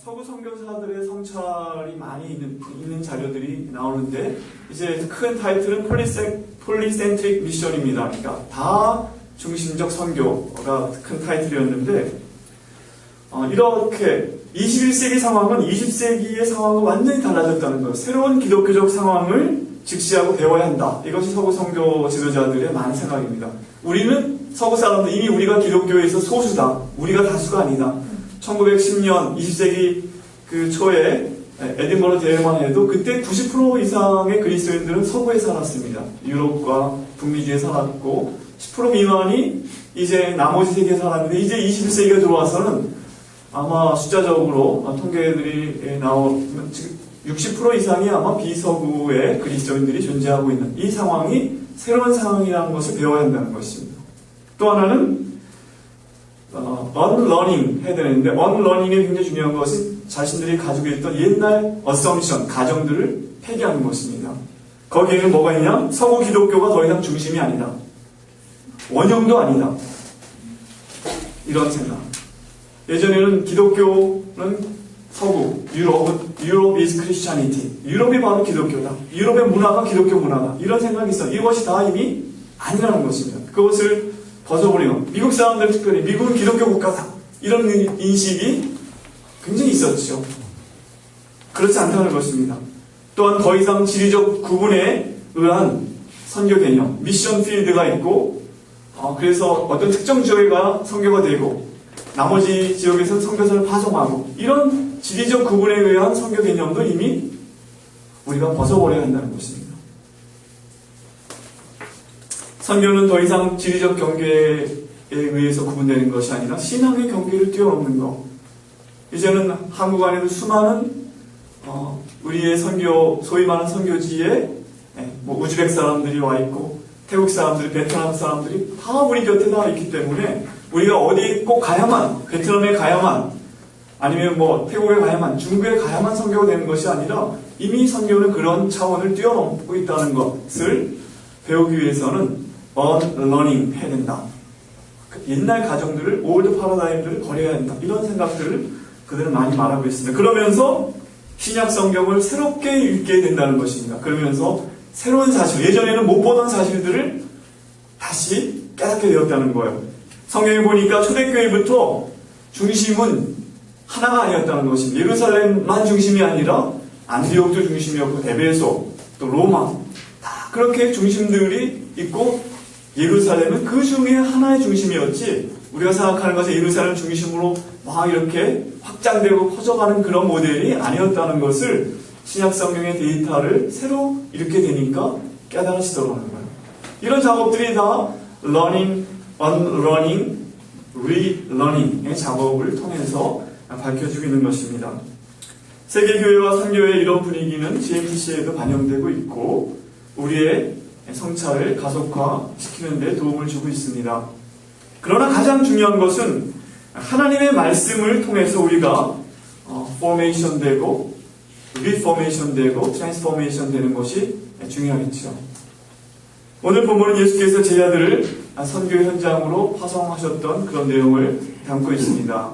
서구 선교사들의 성찰이 많이 있는 자료들이 나오는데, 이제 큰 타이틀은 폴리센트릭 미션입니다. 그러니까 다 중심적 선교가 큰 타이틀이었는데, 이렇게 21세기 상황은 20세기의 상황과 완전히 달라졌다는 거예요. 새로운 기독교적 상황을 직시하고 배워야 한다. 이것이 서구 선교 지도자들의 많은 생각입니다. 우리는 서구 사람들, 이미 우리가 기독교에서 소수다. 우리가 다수가 아니다. 1910년 20세기 그 초에 에딘버러 대회만 해도 그때 90% 이상의 그리스도인들은 서구에 살았습니다. 유럽과 북미주에 살았고 10% 미만이 이제 나머지 세계에 살았는데, 이제 21세기가 들어와서는 아마 숫자적으로 통계들이 나오면 60% 이상이 아마 비서구의 그리스도인들이 존재하고 있는 이 상황이 새로운 상황이라는 것을 배워야 한다는 것입니다. 또 하나는 unlearning 해야 되는데, unlearning이 굉장히 중요한 것은 자신들이 가지고 있던 옛날 assumption, 가정들을 폐기하는 것입니다. 거기에는 뭐가 있냐? 서구 기독교가 더 이상 중심이 아니다. 원형도 아니다. 이런 생각. 예전에는 기독교는 서구, 유럽 is Christianity. 유럽이 바로 기독교다. 유럽의 문화가 기독교 문화다. 이런 생각이 있어. 이것이 다 이미 아니라는 것입니다. 그것을 벗어버리고, 미국 사람들 특별히 미국은 기독교 국가다. 이런 인식이 굉장히 있었죠. 그렇지 않다는 것입니다. 또한 더 이상 지리적 구분에 의한 선교 개념, 미션 필드가 있고, 그래서 어떤 특정 지역에 가 선교가 되고, 나머지 지역에서 선교사를 파송하고, 이런 지리적 구분에 의한 선교 개념도 이미 우리가 벗어버려야 한다는 것입니다. 선교는 더 이상 지리적 경계에 의해서 구분되는 것이 아니라 신앙의 경계를 뛰어넘는 것. 이제는 한국 안에도 수많은 우리의 선교, 소위 말하는 선교지에 우즈벡 사람들이 와 있고, 태국 사람들, 베트남 사람들이 다 우리 곁에 다 있기 때문에 우리가 어디 꼭 가야만, 베트남에 가야만, 아니면 태국에 가야만, 중국에 가야만 선교가 되는 것이 아니라 이미 선교는 그런 차원을 뛰어넘고 있다는 것을 배우기 위해서는 unlearning 해야 된다. 옛날 가정들을, 올드 파라다임들을 버려야 한다. 이런 생각들을 그들은 많이 말하고 있습니다. 그러면서 신약 성경을 새롭게 읽게 된다는 것입니다. 그러면서 새로운 사실, 예전에는 못 보던 사실들을 다시 깨닫게 되었다는 거예요. 성경에 보니까 초대교회부터 중심은 하나가 아니었다는 것입니다. 예루살렘만 중심이 아니라 안디옥도 중심이었고, 에베소, 또 로마, 다 그렇게 중심들이 있고, 예루살렘은 그 중에 하나의 중심이었지, 우리가 생각하는 것은 예루살렘 중심으로 막 이렇게 확장되고 퍼져가는 그런 모델이 아니었다는 것을 신약 성경의 데이터를 새로 읽게 되니까 깨달으시더라는 거예요. 이런 작업들이 다 learning, unlearning, relearning의 작업을 통해서 밝혀지고 있는 것입니다. 세계교회와 선교회의 이런 분위기는 GMTC에도 반영되고 있고, 우리의 성찰을 가속화시키는 데 도움을 주고 있습니다. 그러나 가장 중요한 것은 하나님의 말씀을 통해서 우리가 포메이션 되고, 리포메이션 되고, 트랜스포메이션 되는 것이 중요하겠죠. 오늘 본문은 예수께서 제자들을 선교 현장으로 파송하셨던 그런 내용을 담고 있습니다.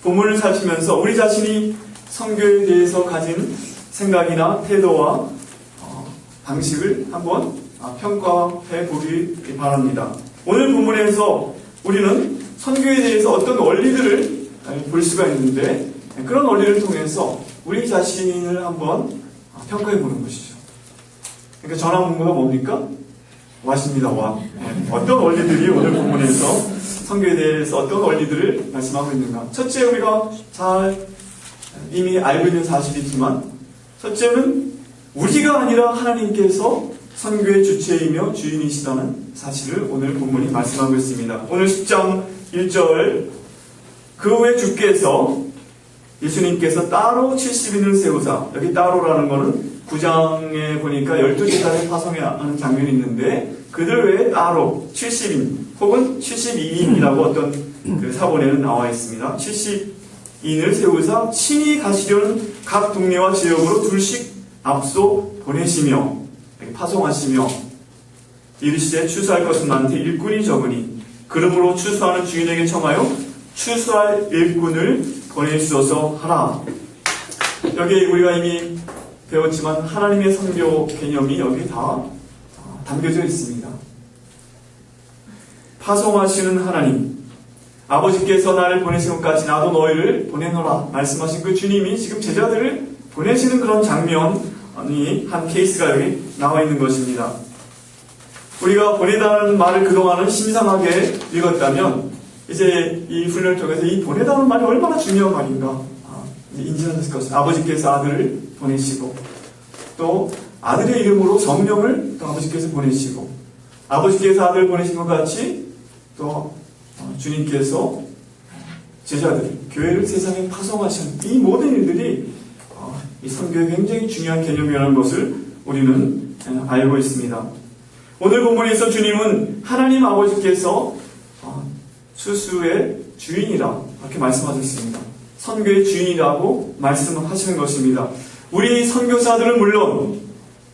본문을 살피면서 우리 자신이 선교에 대해서 가진 생각이나 태도와 방식을 한번 평가해 보기 바랍니다. 오늘 본문에서 우리는 선교에 대해서 어떤 원리들을 볼 수가 있는데, 그런 원리를 통해서 우리 자신을 한번 평가해 보는 것이죠. 그러니까 전화문구가 뭡니까? 와십니다. 와. 어떤 원리들이 오늘 본문에서 선교에 대해서 어떤 원리들을 말씀하고 있는가? 첫째, 우리가 잘 이미 알고 있는 사실이지만, 첫째는 우리가 아니라 하나님께서 선교의 주체이며 주인이시다는 사실을 오늘 본문이 말씀하고 있습니다. 오늘 10장 1절, 그 후에 주께서, 예수님께서 따로 70인을 세우사, 여기 따로라는 거는 9장에 보니까 12제단을 파송하는 장면이 있는데, 그들 외에 따로 70인 혹은 72인이라고 어떤 그 사본에는 나와 있습니다. 70인을 세우사 친히 가시려는 각 동네와 지역으로 둘씩 앞서 보내시며, 파송하시며, 이르시되 추수할 것은 많되 일꾼이 적으니 그러므로 추수하는 주인에게 청하여 추수할 일꾼을 보내주셔서 하라. 여기 우리가 이미 배웠지만 하나님의 선교 개념이 여기 다 담겨져 있습니다. 파송하시는 하나님, 아버지께서 나를 보내신 것까지 나도 너희를 보내노라 말씀하신 그 주님이 지금 제자들을 보내시는 그런 장면이 한 케이스가 여기 나와 있는 것입니다. 우리가 보내다는 말을 그동안은 심상하게 읽었다면 이제 이 훈련을 통해서 이 보내다는 말이 얼마나 중요한 말인가 인지하셨을 것입니다. 아버지께서 아들을 보내시고 또 아들의 이름으로 성령을 또 아버지께서 보내시고 아버지께서 아들을 보내신 것 같이 또 주님께서 제자들, 교회를 세상에 파송하신 이 모든 일들이 이 선교의 굉장히 중요한 개념이라는 것을 우리는 알고 있습니다. 오늘 본문에서 주님은 하나님 아버지께서 수수의 주인이라 이렇게 말씀하셨습니다. 선교의 주인이라고 말씀하시는 것입니다. 우리 선교사들은 물론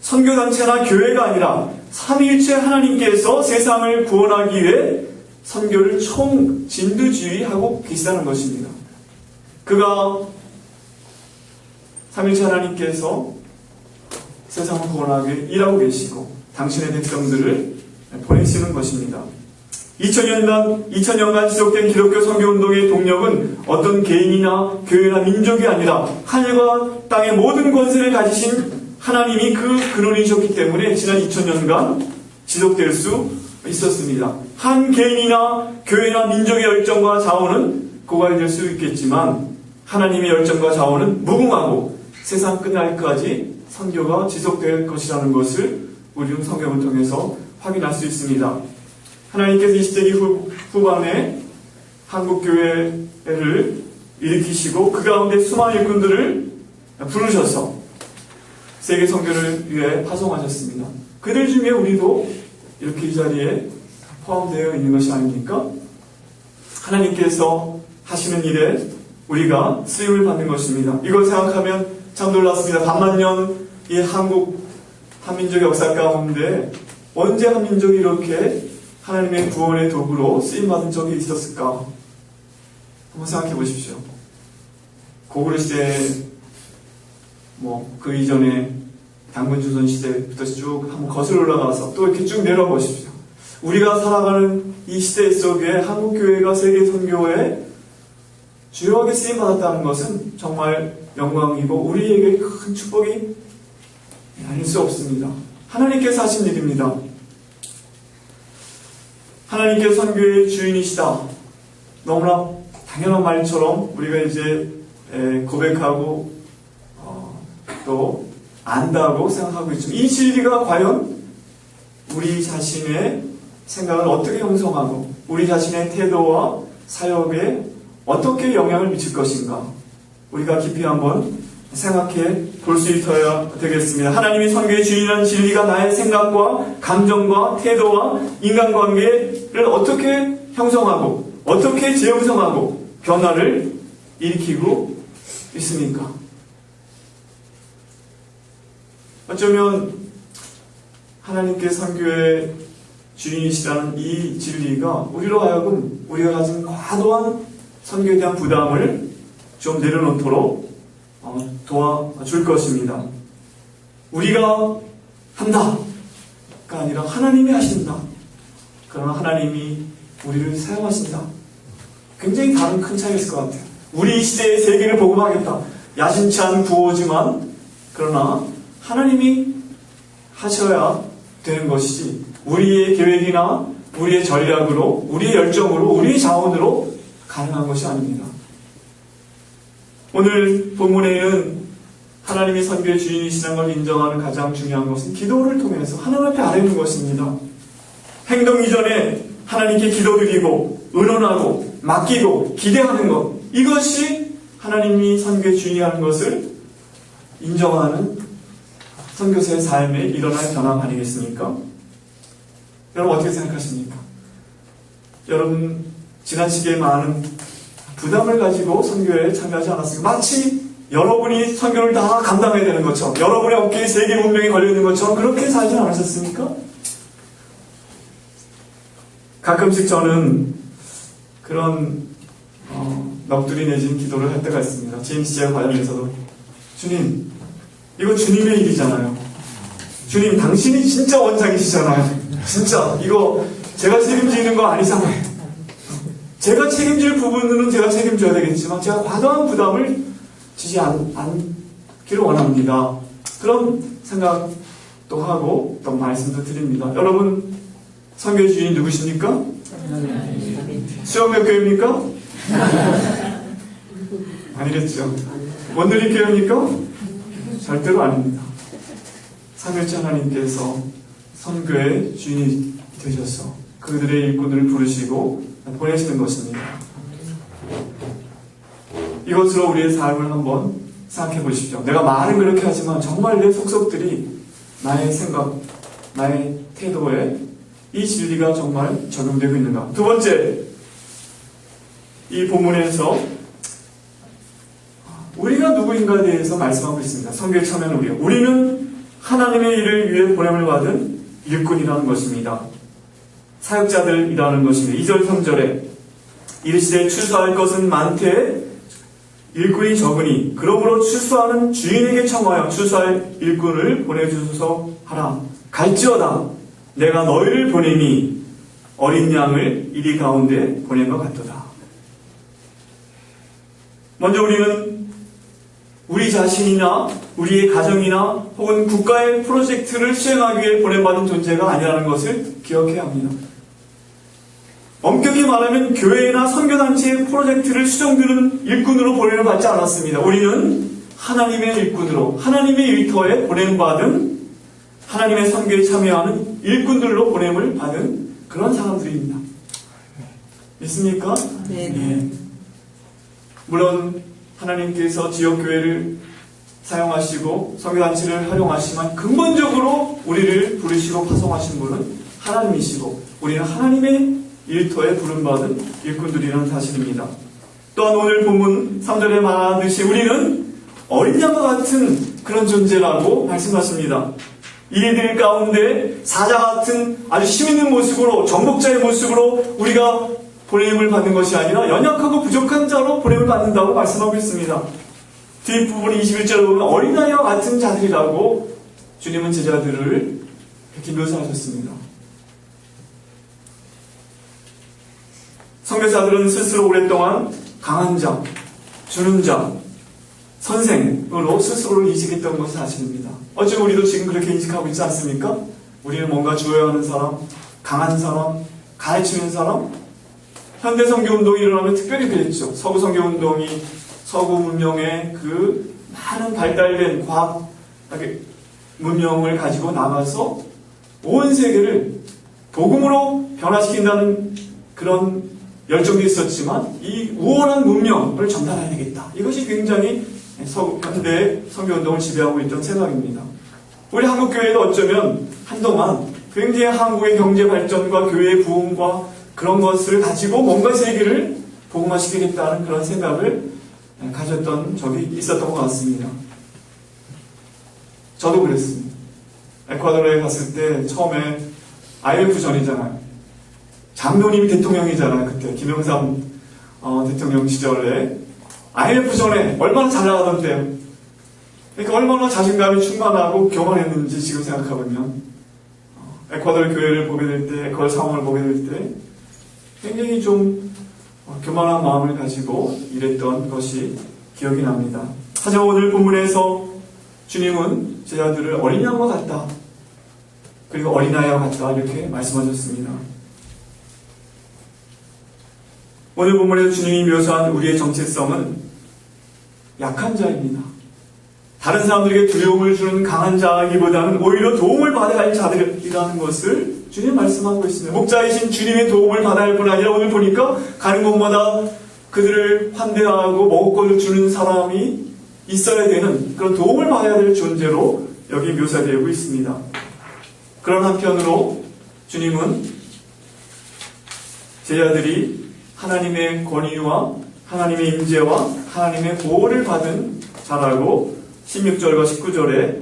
선교단체나 교회가 아니라 삼위일체 하나님께서 세상을 구원하기 위해 선교를 총진두지휘하고 계시다는 것입니다. 그가 삼위일체 하나님께서 세상을 구원하기 위해 일하고 계시고 당신의 백성들을 보내시는 것입니다. 2000년간 지속된 기독교 선교운동의 동력은 어떤 개인이나 교회나 민족이 아니라 하늘과 땅의 모든 권세를 가지신 하나님이 그 근원이셨기 때문에 지난 2000년간 지속될 수 있었습니다. 한 개인이나 교회나 민족의 열정과 자원은 고갈될 수 있겠지만 하나님의 열정과 자원은 무궁하고 세상 끝날까지 선교가 지속될 것이라는 것을 우리는 성경을 통해서 확인할 수 있습니다. 하나님께서 20세기 후반에 한국교회를 일으키시고 그 가운데 수많은 일꾼들을 부르셔서 세계 선교를 위해 파송하셨습니다. 그들 중에 우리도 이렇게 이 자리에 포함되어 있는 것이 아닙니까? 하나님께서 하시는 일에 우리가 쓰임을 받는 것입니다. 이걸 생각하면 참 놀랐습니다. 반만년 이 한국 한민족의 역사 가운데 언제 한민족이 이렇게 하나님의 구원의 도구로 쓰임받은 적이 있었을까? 한번 생각해 보십시오. 고구려 시대 그 이전에 당군조선 시대부터 쭉 한번 거슬러 올라가서 또 이렇게 쭉 내려와 보십시오. 우리가 살아가는 이 시대 속에 한국교회가 세계 선교에 주요하게 쓰임받았다는 것은 정말 영광이고 우리에게 큰 축복이 아닐 수 없습니다. 하나님께서 하신 일입니다. 하나님께서 선교의 주인이시다. 너무나 당연한 말처럼 우리가 이제 고백하고 또 안다고 생각하고 있지만 이 진리가 과연 우리 자신의 생각을 어떻게 형성하고 우리 자신의 태도와 사역에 어떻게 영향을 미칠 것인가 우리가 깊이 한번 생각해 볼 수 있어야 되겠습니다. 하나님이 선교의 주인이라는 진리가 나의 생각과 감정과 태도와 인간관계를 어떻게 형성하고 어떻게 재형성하고 변화를 일으키고 있습니까? 어쩌면 하나님께 선교의 주인이시라는 이 진리가 우리로 하여금 우리가 가진 과도한 선교에 대한 부담을 좀 내려놓도록 도와줄 것입니다. 우리가 한다가 아니라 하나님이 하신다. 그러나 하나님이 우리를 사용하신다. 굉장히 다른 큰 차이가 있을 것 같아요. 우리 시대의 세계를 복음하겠다. 야심치 않은 구호지만 그러나 하나님이 하셔야 되는 것이지 우리의 계획이나 우리의 전략으로 우리의 열정으로 우리의 자원으로 가능한 것이 아닙니다. 오늘 본문에는 하나님이 선교의 주인이시라는 걸 인정하는 가장 중요한 것은 기도를 통해서 하나님 앞에 아뢰는 것입니다. 행동 이전에 하나님께 기도드리고 의논하고 맡기고 기대하는 것, 이것이 하나님이 선교의 주인이라는 것을 인정하는 선교사의 삶에 일어날 변화 아니겠습니까? 여러분 어떻게 생각하십니까? 여러분 지난 시기에 많은 부담을 가지고 선교에 참여하지 않았습니까? 마치 여러분이 선교를 다 감당해야 되는 것처럼 여러분의 어깨에 세계 운명이 걸려있는 것처럼 그렇게 살지 않으셨습니까? 가끔씩 저는 그런 넋두리 내진 기도를 할 때가 있습니다. 제임스제 관련해서도 주님, 이거 주님의 일이잖아요. 주님, 당신이 진짜 원장이시잖아요. 진짜 이거 제가 책임지는 거 아니잖아요. 제가 책임질 부분은 제가 책임져야 되겠지만 제가 과도한 부담을 지지 않기를 원합니다. 그런 생각도 하고 또 말씀도 드립니다. 여러분, 선교의 주인이 누구십니까? 수영 몇 교회입니까? 아니겠죠. 원누리 교회입니까? 절대로 아닙니다. 삼일째 하나님께서 선교의 주인이 되셔서 그들의 일꾼을 부르시고 보내시는 것입니다. 이것으로 우리의 삶을 한번 생각해 보십시오. 내가 말은 그렇게 하지만 정말 내 속속들이 나의 생각, 나의 태도에 이 진리가 정말 적용되고 있는가. 두 번째, 이 본문에서 우리가 누구인가에 대해서 말씀하고 있습니다. 선교에 참여하는 우리는 하나님의 일을 위해 보냄을 받은 일꾼이라는 것입니다. 사역자들이라는 것입니다. 2절 3절에 이르시되 추수할 것은 많되 일꾼이 적으니 그러므로 추수하는 주인에게 청하여 추수할 일꾼을 보내주소서 하라. 갈지어다 내가 너희를 보내니 어린 양을 이리 가운데 보낸 것 같도다. 먼저 우리는 우리 자신이나 우리의 가정이나 혹은 국가의 프로젝트를 수행하기 위해 보내받은 존재가 아니라는 것을 기억해야 합니다. 엄격히 말하면 교회나 선교단체의 프로젝트를 수정드는 일꾼으로 보냄을 받지 않았습니다. 우리는 하나님의 일꾼으로 하나님의 일터에 보냄받은 하나님의 선교에 참여하는 일꾼들로 보냄을 받은 그런 사람들입니다. 믿습니까? 네. 물론 하나님께서 지역교회를 사용하시고 선교단체를 활용하시지만 근본적으로 우리를 부르시고 파송하신 분은 하나님이시고 우리는 하나님의 일터에 부름받은 일꾼들이라는 사실입니다. 또한 오늘 본문 3절에 말하듯이 우리는 어린 양과 같은 그런 존재라고 말씀하십니다. 이들 가운데 사자 같은 아주 힘있는 모습으로 정복자의 모습으로 우리가 보냄을 받는 것이 아니라 연약하고 부족한 자로 보냄을 받는다고 말씀하고 있습니다. 뒷부분 21절에 보면 어린아이와 같은 자들이라고 주님은 제자들을 이렇게 묘사하셨습니다. 선교사들은 스스로 오랫동안 강한 자, 주는 자, 선생으로 스스로를 인식했던 것이 사실입니다. 어찌 우리도 지금 그렇게 인식하고 있지 않습니까? 우리는 뭔가 주어야 하는 사람, 강한 사람, 가르치는 사람. 현대 선교운동이 일어나면 특별히 그랬죠. 서구 선교운동이 서구 문명의 그 많은 발달된 과학 문명을 가지고 나가서 온 세계를 복음으로 변화시킨다는 그런 열정도 있었지만 이 우월한 문명을 전달해야 되겠다. 이것이 굉장히 현대 선교운동을 지배하고 있던 생각입니다. 우리 한국교회도 어쩌면 한동안 굉장히 한국의 경제 발전과 교회의 부흥과 그런 것을 가지고 뭔가 세계를 복음화시키겠다는 그런 생각을 가졌던 적이 있었던 것 같습니다. 저도 그랬습니다. 에콰도르에 갔을 때 처음에 IMF 전이잖아요. 장로님이 대통령이잖아요. 그때 김영삼 대통령 시절에 IMF 전에 얼마나 잘 나가던데요. 그러니까 얼마나 자신감이 충만하고 교만했는지 지금 생각해보면 에콰도르 교회를 보게 될 때, 에콰도르 상황을 보게 될 때 굉장히 좀 교만한 마음을 가지고 일했던 것이 기억이 납니다. 하지만 오늘 본문에서 주님은 제자들을 어린 양과 같다. 그리고 어린아이와 같다. 이렇게 말씀하셨습니다. 오늘 본문에서 주님이 묘사한 우리의 정체성은 약한 자입니다. 다른 사람들에게 두려움을 주는 강한 자이기보다는 오히려 도움을 받아야 할 자들이라는 것을 주님 말씀하고 있습니다. 목자이신 주님의 도움을 받아야 할 뿐 아니라 오늘 보니까 가는 곳마다 그들을 환대하고 먹을 것을 주는 사람이 있어야 되는 그런 도움을 받아야 될 존재로 여기 묘사되고 있습니다. 그런 한편으로 주님은 제자들이 하나님의 권위와 하나님의 임재와 하나님의 보호를 받은 자라고 16절과 19절에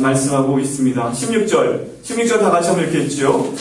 말씀하고 있습니다. 16절 다 같이 한번 읽겠죠.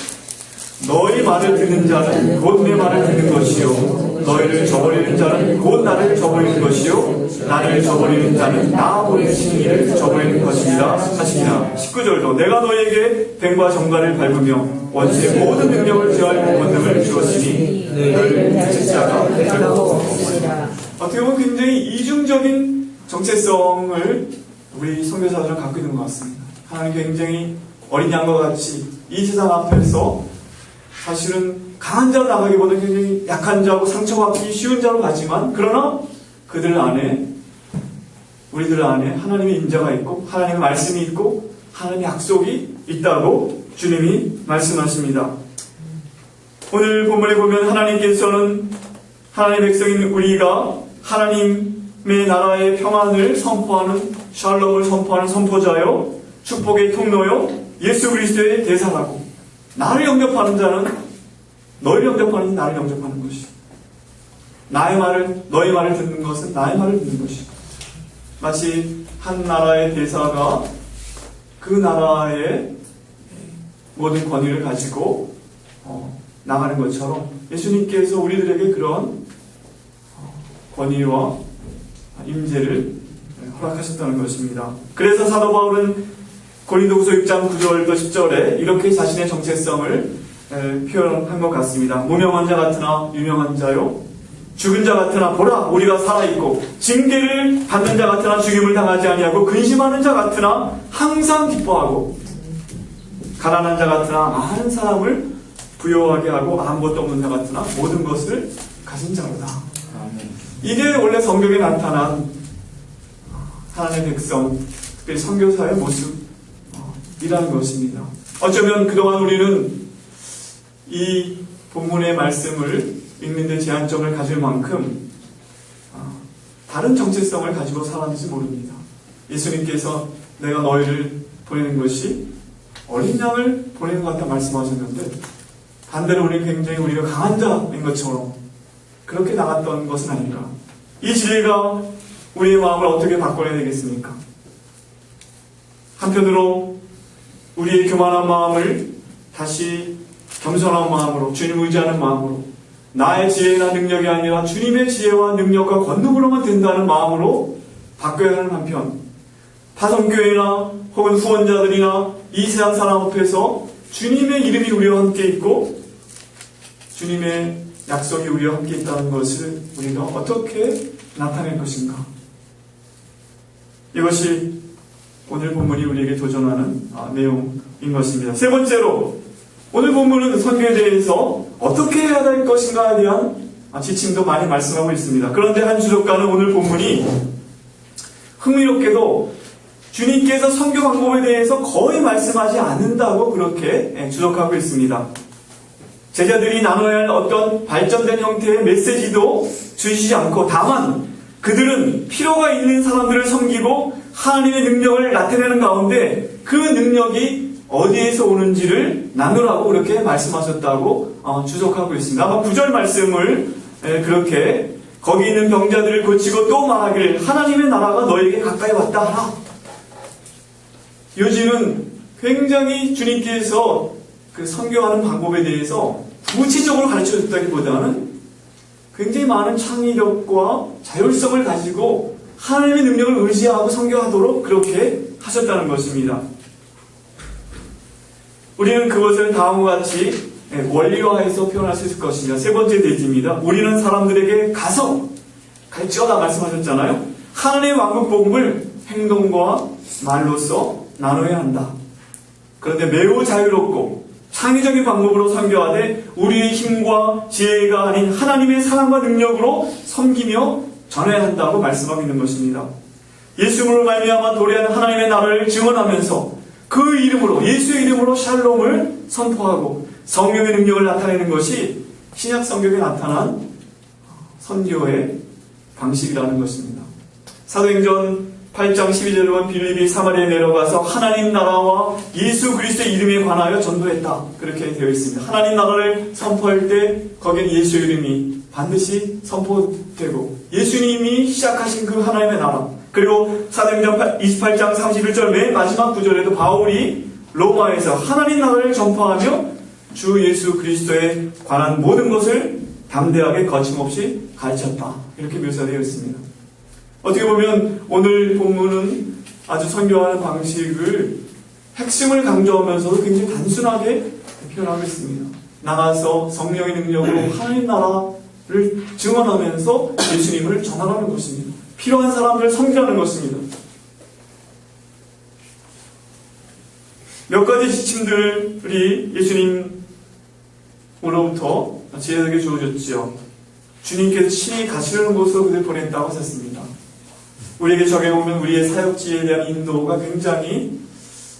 너희 말을 듣는 자는 곧 내 말을 듣는 것이요 너희를 저버리는 자는 곧 나를 저버리는 것이요 나를 저버리는 자는 나 보내신 이를 저버리는 것이니라 하시니라. 19절도 내가 너희에게 뱀과 정갈을 밟으며 원수의 모든 능력을 제어할 권능을 주었으니 너희를 다칠 자가 결코 없으리라. 어떻게 보면 굉장히 이중적인 정체성을 우리 선교사들은 갖고 있는 것 같습니다. 하나님 굉장히 어린 양과 같이 이 세상 앞에서 사실은 강한 자로 나가기보다 굉장히 약한 자고 상처받기 쉬운 자로 가지만, 그러나 그들 안에, 우리들 안에 하나님의 인자가 있고 하나님의 말씀이 있고 하나님의 약속이 있다고 주님이 말씀하십니다. 오늘 본문에 보면 하나님께서는 하나님의 백성인 우리가 하나님의 나라의 평안을 선포하는, 샬롬을 선포하는 선포자요 축복의 통로요 예수 그리스도의 대사라고, 나를 영접하는 자는 너를 영접하는 자 나를 영접하는 것이, 나의 말을, 너의 말을 듣는 것은 나의 말을 듣는 것이, 마치 한 나라의 대사가 그 나라의 모든 권위를 가지고 나가는 것처럼 예수님께서 우리들에게 그런 권위와 임재를 허락하셨다는 것입니다. 그래서 사도 바울은 고린도후서 6장 9절부터 10절에 이렇게 자신의 정체성을 표현한 것 같습니다. 무명한 자 같으나 유명한 자요, 죽은 자 같으나 보라 우리가 살아있고, 징계를 받는 자 같으나 죽임을 당하지 아니하고, 근심하는 자 같으나 항상 기뻐하고, 가난한 자 같으나 많은 사람을 부요하게 하고, 아무것도 없는 자 같으나 모든 것을 가진 자로다. 이게 원래 성경에 나타난 하나님의 백성, 특별히 선교사의 모습이라는 것입니다. 어쩌면 그동안 우리는 이 본문의 말씀을 읽는데 제한점을 가질 만큼 다른 정체성을 가지고 살았는지 모릅니다. 예수님께서 내가 너희를 보내는 것이 어린 양을 보내는 것 같다 말씀하셨는데, 반대로 우리는 굉장히 우리가 강한 자인 것처럼 그렇게 나갔던 것은 아닌가. 이 진리가 우리의 마음을 어떻게 바꿔야 되겠습니까? 한편으로 우리의 교만한 마음을 다시 겸손한 마음으로, 주님 의지하는 마음으로, 나의 지혜나 능력이 아니라 주님의 지혜와 능력과 권능으로만 된다는 마음으로 바꿔야 하는 한편, 파송교회나 혹은 후원자들이나 이 세상 사람 앞에서 주님의 이름이 우리와 함께 있고 주님의 약속이 우리와 함께 있다는 것을 우리가 어떻게 나타낼 것인가. 이것이 오늘 본문이 우리에게 도전하는 내용인 것입니다. 세 번째로, 오늘 본문은 선교에 대해서 어떻게 해야 될 것인가에 대한 지침도 많이 말씀하고 있습니다. 그런데 한 주석가는 오늘 본문이 흥미롭게도 주님께서 선교 방법에 대해서 거의 말씀하지 않는다고 그렇게 주석하고 있습니다. 제자들이 나눠야 할 어떤 발전된 형태의 메시지도 주시지 않고, 다만 그들은 필요가 있는 사람들을 섬기고 하나님의 능력을 나타내는 가운데 그 능력이 어디에서 오는지를 나누라고 그렇게 말씀하셨다고 주석하고 있습니다. 아마 9절 말씀을 그렇게 거기 있는 병자들을 고치고 또 말하기를 하나님의 나라가 너에게 가까이 왔다 하라. 요즘은 굉장히 주님께서 그 선교하는 방법에 대해서 구체적으로 가르쳐 줬다기보다는 굉장히 많은 창의력과 자율성을 가지고 하나님의 능력을 의지하고 선교하도록 그렇게 하셨다는 것입니다. 우리는 그것을 다음과 같이 원리화해서 표현할 수 있을 것입니다. 세 번째 대지입니다. 우리는 사람들에게 가서 가르치라 말씀하셨잖아요. 하나님의 왕국 복음을 행동과 말로써 나눠야 한다. 그런데 매우 자유롭고 창의적인 방법으로 선교하되 우리의 힘과 지혜가 아닌 하나님의 사랑과 능력으로 섬기며 전해야 한다고 말씀하고 있는 것입니다. 예수님으로 말미암아 도래한 하나님의 나라를 증언하면서 그 이름으로, 예수의 이름으로 샬롬을 선포하고 성령의 능력을 나타내는 것이 신약 성경에 나타난 선교의 방식이라는 것입니다. 사도행전 8장 12절에 보면 빌립이 사마리아에 내려가서 하나님 나라와 예수 그리스도의 이름에 관하여 전도했다. 그렇게 되어 있습니다. 하나님 나라를 선포할 때 거기엔 예수 이름이 반드시 선포되고 예수님이 시작하신 그 하나님의 나라, 그리고 사도행전 28장 31절 맨 마지막 구절에도 바울이 로마에서 하나님 나라를 전파하며 주 예수 그리스도에 관한 모든 것을 담대하게 거침없이 가르쳤다. 이렇게 묘사되어 있습니다. 어떻게 보면 오늘 본문은 아주 선교하는 방식을 핵심을 강조하면서도 굉장히 단순하게 표현하고 있습니다. 나가서 성령의 능력으로 하나님 나라를 증언하면서 예수님을 전하라는 것입니다. 필요한 사람들을 섬기라는 것입니다. 몇 가지 지침들이 예수님으로부터 제자에게 주어졌지요. 주님께서 친히 가시려는 곳으로 그들 보냈다고 하셨습니다. 우리에게 적용하면 우리의 사역지에 대한 인도가 굉장히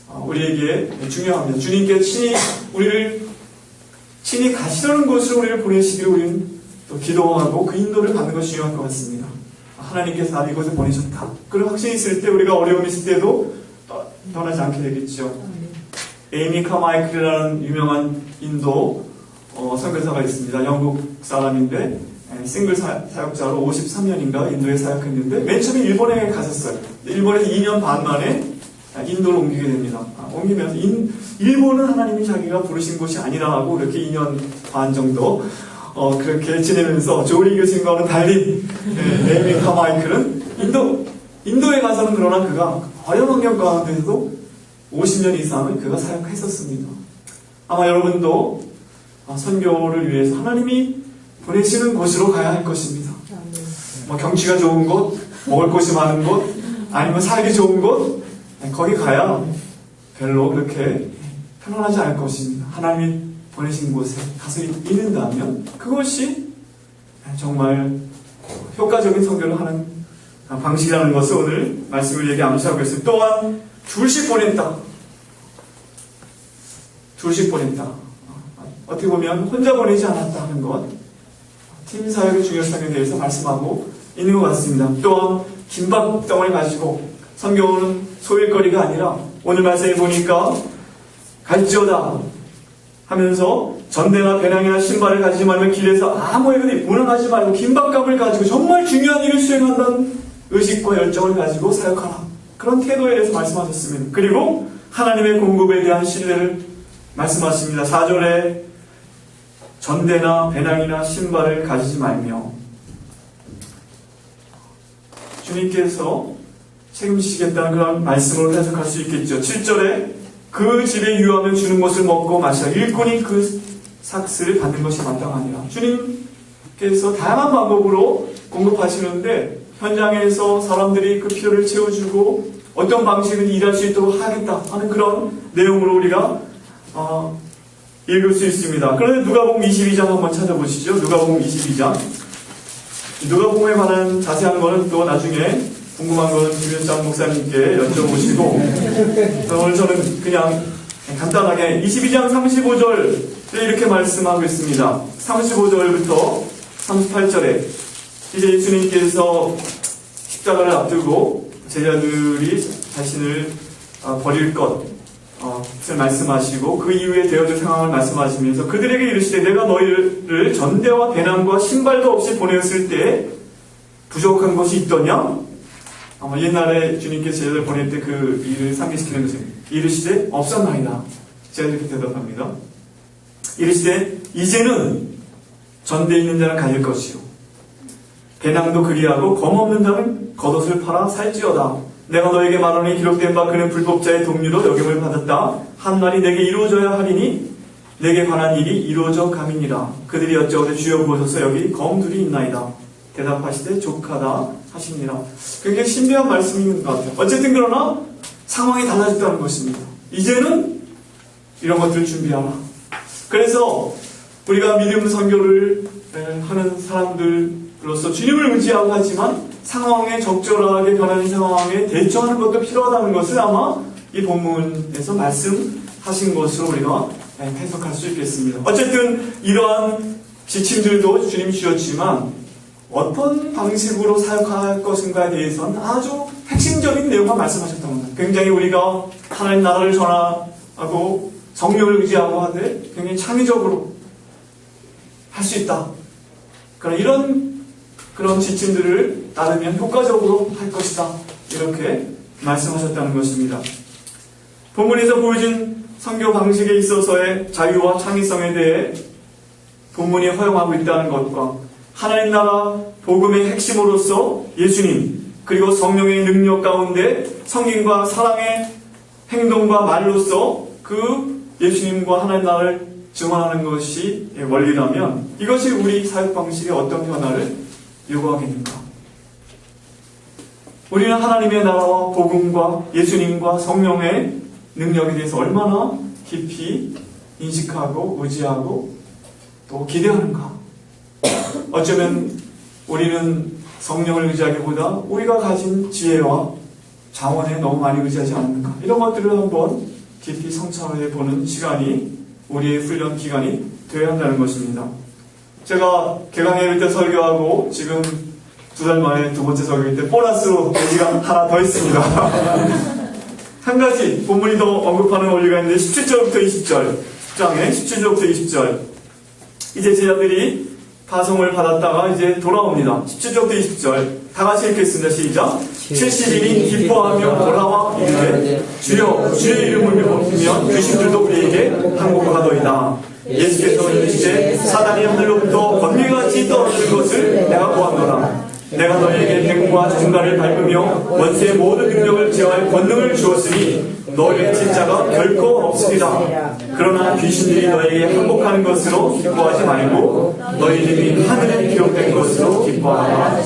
우리에게 중요합니다. 주님께서 친히 가시려는 곳으로 우리를 보내시기를 우리는 또 기도하고 그 인도를 받는 것이 중요한 것 같습니다. 하나님께서 나를 이곳에 보내셨다. 그런 확신이 있을 때 우리가 어려움이 있을 때도 떠나지 않게 되겠죠. 에이미 카마이클이라는 유명한 인도 선교사가 있습니다. 영국 사람인데 싱글 사역자로 53년인가 인도에 사역했는데 맨 처음에 일본에 가셨어요. 일본에서 2년 반 만에 인도로 옮기게 됩니다. 옮기면서 일본은 하나님이 자기가 부르신 곳이 아니라 하고 이렇게 2년 반 정도 그렇게 지내면서 조리 교수님과는 달리 에이미 카마이클은 인도에 가서는 그러나 그가 어려운 환경 가운데서도 50년 이상을 그가 사역했었습니다. 아마 여러분도 선교를 위해서 하나님이 보내시는 곳으로 가야 할 것입니다. 경치가 좋은 곳, 먹을 곳이 많은 곳, 아니면 살기 좋은 곳, 거기 가야 별로 그렇게 편안하지 않을 것입니다. 하나님이 보내신 곳에 가서 있는다면 그것이 정말 효과적인 선교를 하는 방식이라는 것을 오늘 말씀을 얘기 암시하고 있어요. 또한 둘씩 보냈다. 어떻게 보면 혼자 보내지 않았다 하는 것, 팀 사역의 중요성에 대해서 말씀하고 있는 것 같습니다. 또한 김밥덩어리 가지고 선교는 소일거리가 아니라 오늘 말씀해 보니까 갈지어다 하면서 전대나 배낭이나 신발을 가지지 말면 길에서 아무에게도 운항하지 말고 김밥값을 가지고 정말 중요한 일을 수행한다는 의식과 열정을 가지고 사역하라. 그런 태도에 대해서 말씀하셨습니다. 그리고 하나님의 공급에 대한 신뢰를 말씀하십니다. 4절에 전대나 배낭이나 신발을 가지지 말며 주님께서 책임지시겠다는 그런 말씀으로 해석할 수 있겠죠. 7절에 그 집에 유하면 주는 것을 먹고 마시라. 일꾼이 그 삭스를 받는 것이 마땅하니라. 주님께서 다양한 방법으로 공급하시는데 현장에서 사람들이 그 필요를 채워주고 어떤 방식은 일할 수 있도록 하겠다 하는 그런 내용으로 우리가 읽을 수 있습니다. 그런데 누가복음 22장 한번 찾아보시죠. 누가복음 22장. 누가복음에 관한 자세한 거는 또 나중에 궁금한 거는 김현장 목사님께 여쭤보시고 오늘 저는 그냥 간단하게 22장 35절에 이렇게 말씀하고 있습니다. 35절부터 38절에 이제 예수님께서 십자가를 앞두고 제자들이 자신을 버릴 것을 말씀하시고 그 이후에 되어질 상황을 말씀하시면서 그들에게 이르시되 내가 너희를 전대와 배낭과 신발도 없이 보냈을 때 부족한 것이 있더냐? 아마 옛날에 주님께서 제자들 보낼 때 그 일을 상기시키는 것은 이르시되 없었나이다. 제가 이렇게 대답합니다. 이르시되 이제는 전대 있는 자는 가질 것이요 배낭도 그리하고 검 없는 자는 겉옷을 팔아 살지어다. 내가 너에게 말하니 기록된 바 그는 불법자의 동류로 여김을 받았다. 한 말이 내게 이루어져야 하리니 내게 관한 일이 이루어져 가미니라. 그들이 여쭤오되 주여 보소서 여기 검둘이 있나이다. 대답하시되 족하다 하시니라. 굉장히 신비한 말씀인 것 같아요. 어쨌든 그러나 상황이 달라졌다는 것입니다. 이제는 이런 것들을 준비하라. 그래서 우리가 믿음 선교를 하는 사람들로서 주님을 의지하고 하지만 상황에 적절하게 변하는 상황에 대처하는 것도 필요하다는 것을 아마 이 본문에서 말씀하신 것으로 우리가 해석할 수 있겠습니다. 어쨌든 이러한 지침들도 주님이 주셨지만 어떤 방식으로 사역할 것인가에 대해서는 아주 핵심적인 내용만 말씀하셨던 겁니다. 굉장히 우리가 하나님 나라를 전하고 성령을 의지하고 하되 굉장히 창의적으로 할 수 있다. 그런 지침들을 따르면 효과적으로 할 것이다. 이렇게 말씀하셨다는 것입니다. 본문에서 보여진 선교 방식에 있어서의 자유와 창의성에 대해 본문이 허용하고 있다는 것과 하나님 나라 복음의 핵심으로서 예수님 그리고 성령의 능력 가운데 성김과 사랑의 행동과 말로서 그 예수님과 하나님 나라를 증언하는 것이 원리라면 이것이 우리 사역 방식에 어떤 변화를 요구하겠는가? 우리는 하나님의 나라와 복음과 예수님과 성령의 능력에 대해서 얼마나 깊이 인식하고 의지하고 또 기대하는가? 어쩌면 우리는 성령을 의지하기보다 우리가 가진 지혜와 자원에 너무 많이 의지하지 않는가? 이런 것들을 한번 깊이 성찰해 보는 시간이 우리의 훈련 기간이 되어야 한다는 것입니다. 제가 개강예배 때 설교하고 지금 2달 만에 두 번째 설교일 때 보너스로 얘기가 하나 더 있습니다. 한 가지 본문이 더 언급하는 원리가 있는데 17절부터 20절 10장에 17절부터 20절 이제 제자들이 파송을 받았다가 이제 돌아옵니다. 17절부터 20절 다 같이 읽겠습니다. 시작. 70인이 기뻐하며 돌아와 이르되 주여 주의 이름을 높이면 귀신들도 우리에게 항복하더이다. 예수께서 이르시되 사단이 하늘로부터 번개같이 떨어지는 것을 내가 보았노라. 내가 너희에게 뱀과 증가를 밟으며 원수의 모든 능력을 제어할 권능을 주었으니 너희의 진짜가 결코 없으리라. 그러나 귀신들이 너희에게 항복하는 것으로 기뻐하지 말고 너희 이름이 하늘에 기록된 것으로 기뻐하라.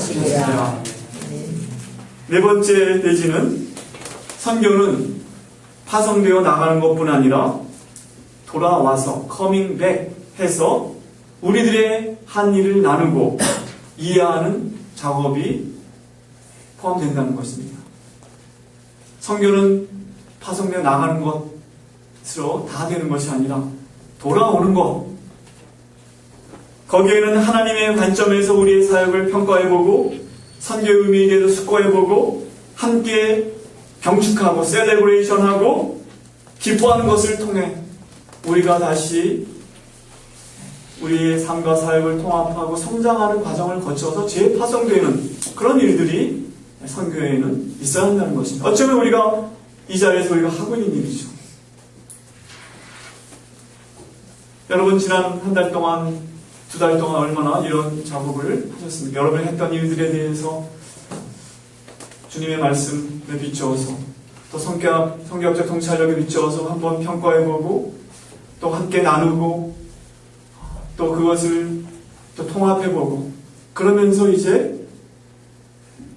네 번째 대지는 선교는 파송되어 나가는 것뿐 아니라 돌아와서 coming back 해서 우리들의 한 일을 나누고 이해하는 작업이 포함된다는 것입니다. 선교는 파송되어 나가는 것으로 다 되는 것이 아니라 돌아오는 것. 거기에는 하나님의 관점에서 우리의 사역을 평가해보고 선교의 의미에 대해서 숙고해보고 함께 경축하고 셀레브레이션하고 기뻐하는 것을 통해 우리가 다시 우리의 삶과 사역을 통합하고 성장하는 과정을 거쳐서 재파송되는 그런 일들이 선교회에는 있어야 한다는 것입니다. 어쩌면 우리가 이 자리에서 우리가 하고 있는 일이죠. 여러분 지난 한 달 동안 2달 동안 얼마나 이런 작업을 하셨습니까? 여러분이 했던 일들에 대해서 주님의 말씀에 비추어서 또 성경적 통찰력에 비추어서 한번 평가해보고 또 함께 나누고 또 그것을 또 통합해보고 그러면서 이제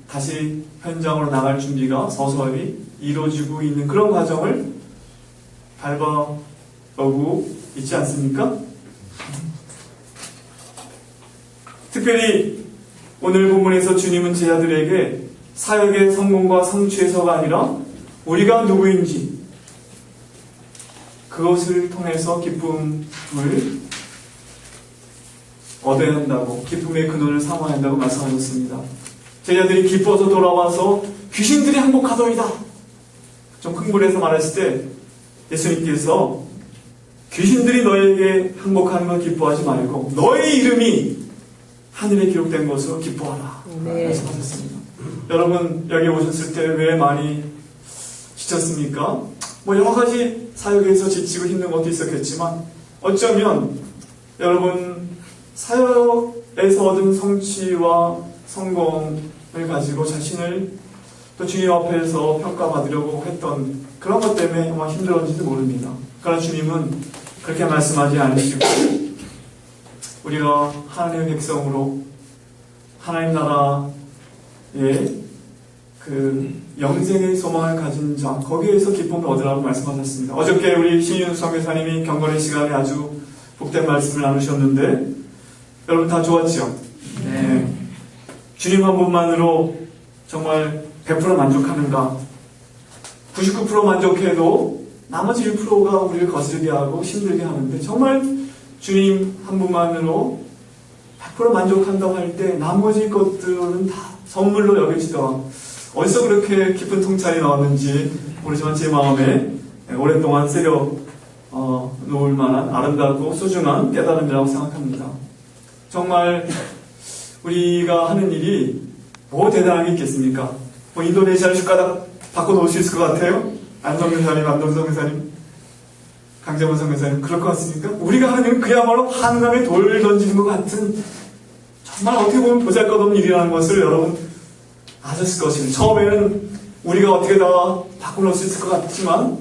다시 현장으로 나갈 준비가 서서히 이루어지고 있는 그런 과정을 밟아오고 있지 않습니까? 특별히 오늘 본문에서 주님은 제자들에게 사역의 성공과 성취에서가 아니라 우리가 누구인지 그것을 통해서 기쁨을 얻어야 한다고 기쁨의 근원을 삼아야 한다고 말씀하셨습니다. 제자들이 기뻐서 돌아와서 귀신들이 항복하더이다. 좀 흥분해서 말했을 때 예수님께서 귀신들이 너에게 항복하는 걸 기뻐하지 말고 너의 이름이 하늘에 기록된 것으로 기뻐하라. 말씀하셨습니다. 여러분 여기 오셨을 때 왜 많이 지쳤습니까? 뭐 여러 가지 사역에서 지치고 힘든 것도 있었겠지만 어쩌면 여러분 사역에서 얻은 성취와 성공을 가지고 자신을 또 주님 앞에서 평가받으려고 했던 그런 것 때문에 정말 힘들었는지도 모릅니다. 그러나 주님은 그렇게 말씀하지 않으시고 우리가 하나님의 백성으로 하나님 나라의 그 영생의 소망을 가진 자 거기에서 기쁨을 얻으라고 말씀하셨습니다. 어저께 우리 신윤 선교사님이 경건의 시간에 아주 복된 말씀을 나누셨는데 여러분 다 좋았죠? 네. 주님 한 분만으로 정말 100% 만족하는가? 99% 만족해도 나머지 1%가 우리를 거슬게 하고 힘들게 하는데 정말 주님 한 분만으로 100% 만족한다고 할 때 나머지 것들은 다 선물로 여겨지더라. 어디서 그렇게 깊은 통찰이 나왔는지 모르지만 제 마음에 오랫동안 새겨 놓을 만한 아름답고 소중한 깨달음이라고 생각합니다. 정말 우리가 하는 일이 뭐 대단한 게 있겠습니까? 뭐 인도네시아를 숟가락 바꿔 놓을 수 있을 것 같아요? 안성교사님, 안동성 교사님. 강재원 선교사님, 그럴 것 같습니까? 우리가 하는 일은 그야말로 한강에 돌 던지는 것 같은, 정말 어떻게 보면 보잘것없는 일이라는 것을 여러분 아셨을 것입니다. 처음에는 우리가 어떻게 다 바꿔놓을 수 있을 것 같지만,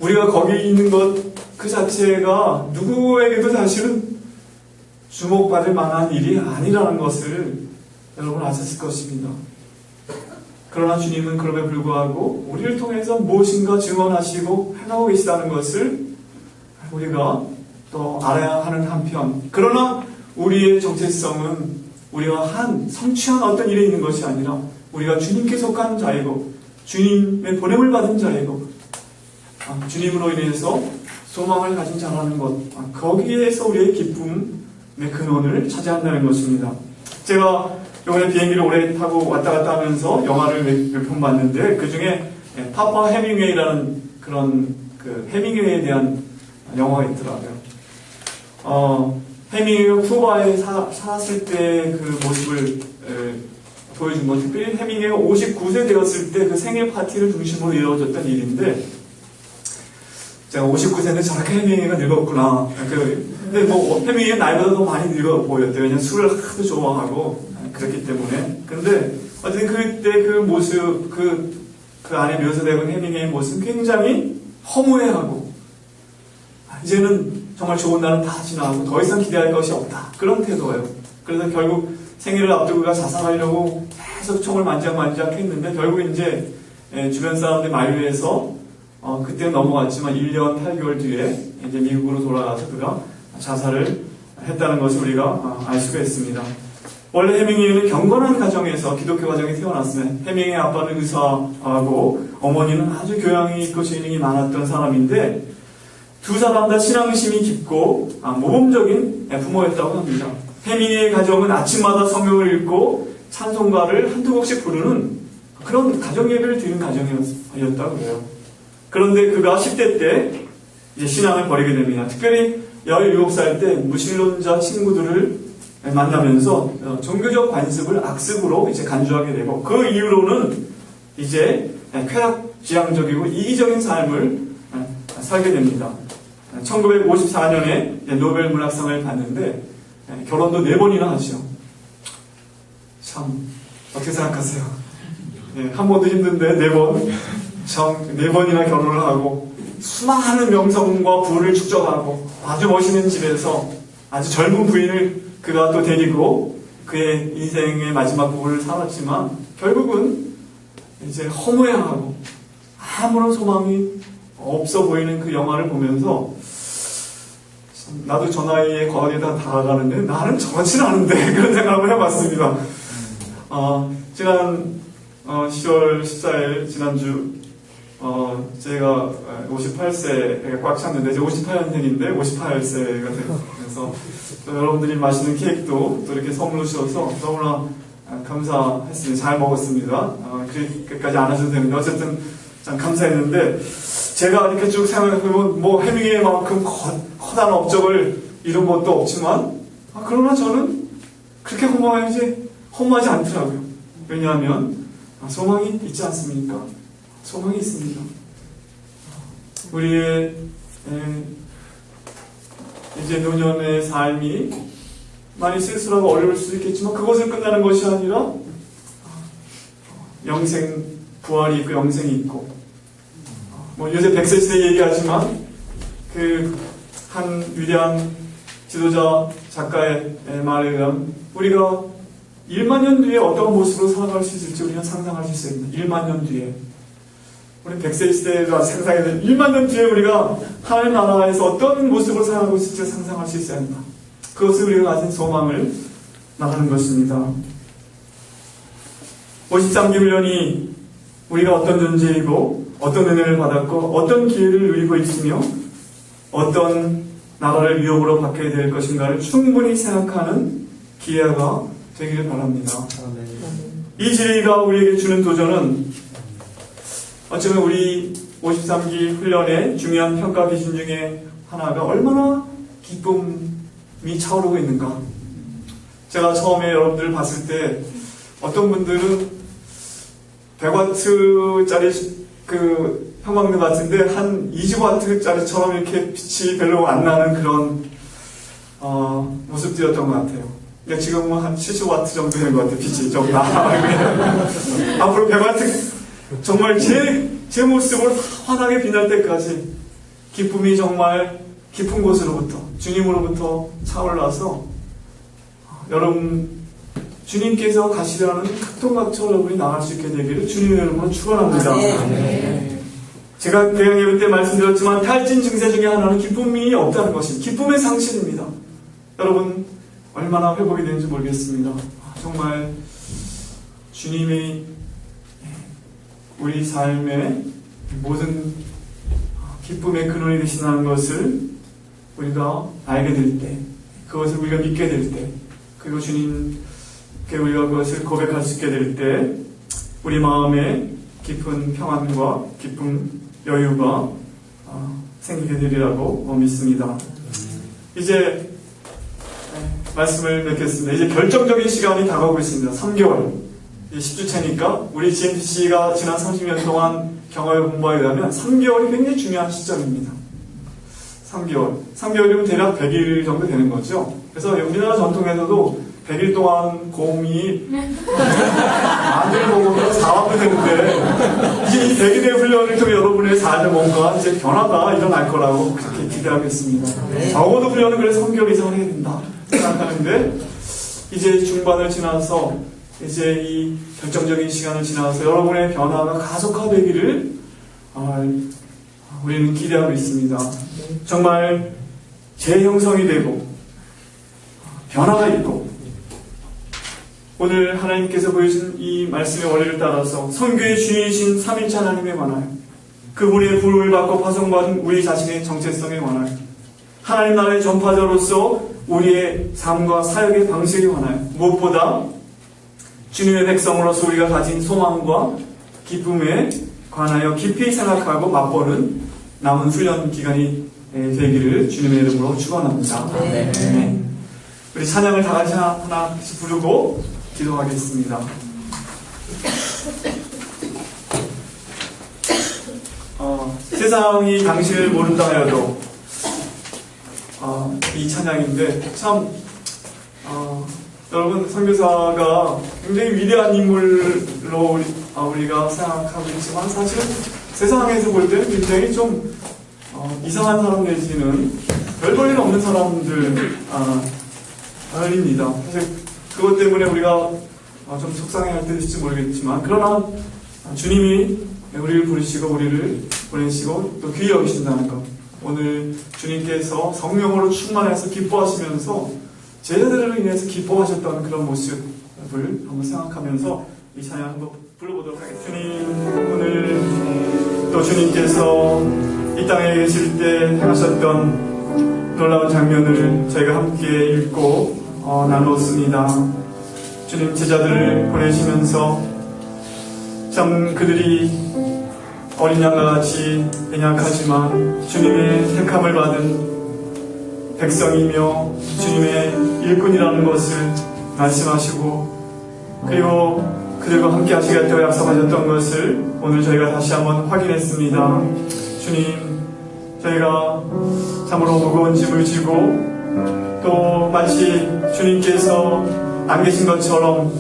우리가 거기 있는 것 그 자체가 누구에게도 사실은 주목받을 만한 일이 아니라는 것을 여러분 아셨을 것입니다. 그러나 주님은 그럼에 불구하고 우리를 통해서 무엇인가 증언하시고 행하고 계시다는 것을 우리가 또 알아야 하는 한편, 그러나 우리의 정체성은 우리가 성취한 어떤 일에 있는 것이 아니라 우리가 주님께 속한 자이고 주님의 보냄을 받은 자이고 주님으로 인해서 소망을 가진 자라는 것, 거기에서 우리의 기쁨의 근원을 차지한다는 것입니다. 제가 이번에 비행기를 오래 타고 왔다 갔다 하면서 영화를 몇 편 봤는데, 그 중에 파파 해밍웨이라는 그런 그 해밍웨이에 대한 영화가 있더라고요. 해밍웨이가 쿠바에 살았을 때 그 모습을 보여준 것, 특별히 해밍웨이가 59세 되었을 때 그 생일 파티를 중심으로 이루어졌던 일인데, 제가 59세인데 저렇게 해밍웨이가 늙었구나. 근데 뭐 해밍웨이가 나이보다 더 많이 늙어 보였대요. 왜냐면 술을 하도 좋아하고 그렇기 때문에. 근데 어쨌든 그때 그 모습, 그 안에 묘사되고 있는 해밍웨이의 모습은 굉장히 허무해하고, 이제는 정말 좋은 날은 다 지나고 더 이상 기대할 것이 없다, 그런 태도예요. 그래서 결국 생일을 앞두고 자살하려고 계속 총을 만지작 했는데, 결국 이제 주변 사람들 만류해서 그때는 넘어갔지만 1년 8개월 뒤에 이제 미국으로 돌아가서 그가 자살을 했다는 것을 우리가 알 수가 있습니다. 원래 해밍웨이는 경건한 가정에서 기독교 가정에 태어났으면, 해밍웨이 아빠는 의사하고 어머니는 아주 교양이 있고 재능이 많았던 사람인데, 두 사람 다 신앙심이 깊고 모범적인 부모였다고 합니다. 해밍웨이 가정은 아침마다 성경을 읽고 찬송가를 한두 곡씩 부르는 그런 가정 예배를 드리는 가정이었다고 해요. 그런데 그가 10대 때 이제 신앙을 버리게 됩니다. 특별히 17살 때 무신론자 친구들을 만나면서 종교적 관습을 악습으로 이제 간주하게 되고, 그 이후로는 이제 쾌락지향적이고 이기적인 삶을 살게 됩니다. 1954년에 노벨 문학상을 받는데 결혼도 4번이나 하죠. 참 어떻게 생각하세요? 한 번도 힘든데 4번, 4번이나 결혼을 하고 수많은 명성과 부를 축적하고 아주 멋있는 집에서 아주 젊은 부인을 그가 또 데리고 그의 인생의 마지막 부분을 살았지만, 결국은 이제 허무해하고 아무런 소망이 없어 보이는 그 영화를 보면서, 나도 저 나이에 거기에다 다가가는데 나는 저렇진 않은데 그런 생각을 해봤습니다. 지난 10월 14일 지난주 제가 58세가 꽉 찼는데, 이제 58년생인데 58세가 돼서 여러분들이 맛있는 케이크도 또 이렇게 선물로 주셔서 너무나 감사했습니다. 잘 먹었습니다. 그까지 안 하셔도 됩니다. 어쨌든 참 감사했는데, 제가 이렇게 쭉 생각해보면 뭐 해밍웨이만큼 커다란 업적을 이룬 것도 없지만, 그러나 저는 그렇게 허무하지 않더라고요. 왜냐하면 소망이 있지 않습니까? 소망이 있습니다. 우리의 이제 노년의 삶이 많이 쓸쓸하고 어려울 수도 있겠지만, 그것을 끝나는 것이 아니라 영생, 부활이 있고 영생이 있고, 뭐 요새 100세 시대 얘기하지만 한 위대한 지도자 작가의 말에 의하면 우리가 1만 년 뒤에 어떤 모습으로 살아갈 수 있을지 우리는 상상할 수 있습니다. 1만 년 뒤에 우리 100세 시대가 상상해서 1만 년 뒤에 우리가 하나님 나라에서 어떤 모습으로 살아가고 있을지 상상할 수 있어야 한다. 그것을 우리가 가진 소망을 나가는 것입니다. 53기 훈련이 우리가 어떤 존재이고 어떤 은혜를 받았고 어떤 기회를 누리고 있으며 어떤 나라를 위협으로 받게 될 것인가를 충분히 생각하는 기회가 되기를 바랍니다. 이 진리가 우리에게 주는 도전은 어쩌면 우리 53기 훈련의 중요한 평가 기준 중에 하나가 얼마나 기쁨이 차오르고 있는가. 제가 처음에 여러분들을 봤을 때 어떤 분들은 100W짜리 그 형광등 같은데 한 20W짜리처럼 이렇게 빛이 별로 안 나는 그런 모습들이었던 것 같아요. 근데 지금은 한 70W 정도 되는 것 같아요. 빛이 좀 앞으로 100W 정말 제 모습으로 환하게 빛날 때까지 기쁨이 정말 깊은 곳으로부터 주님으로부터 차올라서 여러분 주님께서 가시려는 각동각처럼 여러분이 나갈 수 있게 되기를 주님의 이름으로 축원합니다. 네. 제가 대형 예배 때 말씀드렸지만 탈진 증세 중에 하나는 기쁨이 없다는 것입니다. 기쁨의 상실입니다. 여러분 얼마나 회복이 되는지 모르겠습니다. 정말 주님이 우리 삶의 모든 기쁨의 근원이 되신다는 것을 우리가 알게 될 때, 그것을 우리가 믿게 될 때, 그리고 주님께 우리가 그것을 고백할 수 있게 될 때 우리 마음에 깊은 평안과 깊은 여유가 생기게 되리라고 믿습니다. 이제 말씀을 맺겠습니다. 이제 결정적인 시간이 다가오고 있습니다. 3개월 10주차니까 우리 GMC가 지난 30년 동안 경험해 본 바에 의하면 3개월이 굉장히 중요한 시점입니다. 3개월이면 대략 100일 정도 되는 거죠. 그래서 우리나라 전통에서도 100일 동안 곰이 안을 먹으면 4왕도 되는데 이제 이 100일의 훈련을 통해 여러분의 삶에 뭔가 이제 변화가 일어날 거라고 그렇게 기대하고 있습니다. 적어도 훈련은 그래서 3개월 이상 해야 된다 생각하는데 이제 중반을 지나서 이제 이 결정적인 시간을 지나서 여러분의 변화가 가속화되기를 우리는 기대하고 있습니다. 정말 재형성이 되고 변화가 있고 오늘 하나님께서 보여준 이 말씀의 원리를 따라서 선교의 주인이신 삼위일체 하나님에 관하여 그분의 부름을 받고 파송받은 우리 자신의 정체성에 관하여 하나님 나라의 전파자로서 우리의 삶과 사역의 방식에 관하여 무엇보다 주님의 백성으로서 우리가 가진 소망과 기쁨에 관하여 깊이 생각하고 맛보는 남은 훈련 기간이 되기를 주님의 이름으로 축원합니다. 네. 우리 찬양을 다 같이 하나씩 부르고 기도하겠습니다. 세상이 당신을 모른다 하여도 이 찬양인데 참 여러분 선교사가 굉장히 위대한 인물로 우리가 생각하고 있지만 사실 세상에서 볼 때는 굉장히 좀 이상한 사람 내지는 별 볼 일 없는 사람들입니다. 사실 그것 때문에 우리가 좀 속상해할 때도 있을지 모르겠지만 그러나 주님이 우리를 부르시고 우리를 보내시고 또 귀히 여기신다는 것, 오늘 주님께서 성령으로 충만해서 기뻐하시면서 제자들을 인해서 기뻐하셨던 그런 모습을 한번 생각하면서 이 찬양 한번 불러보도록 하겠습니다. 주님, 오늘 또 주님께서 이 땅에 계실 때 행하셨던 놀라운 장면을 저희가 함께 읽고 나누었습니다. 주님, 제자들을 보내시면서 참 그들이 어린 양과 같이 연약하지만 주님의 택함을 받은 백성이며 주님의 일꾼이라는 것을 말씀하시고 그리고 그들과 함께 하시겠다고 약속하셨던 것을 오늘 저희가 다시 한번 확인했습니다. 주님, 저희가 참으로 무거운 짐을 지고 또 마치 주님께서 안 계신 것처럼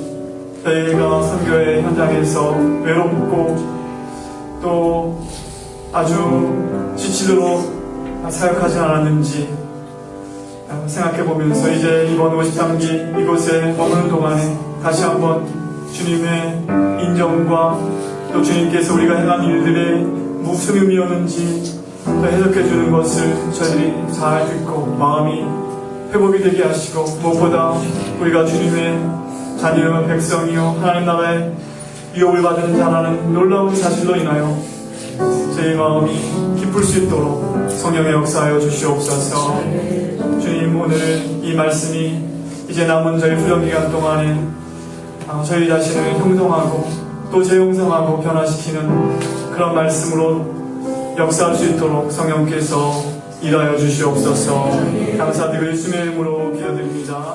저희가 선교의 현장에서 외롭고 또 아주 지치도록 사역하지 않았는지 생각해보면서 이제 이번 53기 이곳에 머무는 동안에 다시 한번 주님의 인정과 또 주님께서 우리가 행한 일들의 무슨 의미였는지 또 해석해주는 것을 저희들이 잘 듣고 마음이 회복이 되게 하시고 무엇보다 우리가 주님의 자녀와 백성이요 하나님 나라의 유업을 받은 자라는 놀라운 사실로 인하여 저희 마음이 기쁠 수 있도록 성령의 역사하여 주시옵소서. 주님, 오늘 이 말씀이 이제 남은 저희 훈련기간 동안에 저희 자신을 형성하고 또 재형성하고 변화시키는 그런 말씀으로 역사할 수 있도록 성령께서 일하여 주시옵소서. 감사드리고 예수님의 이름으로 기도드립니다.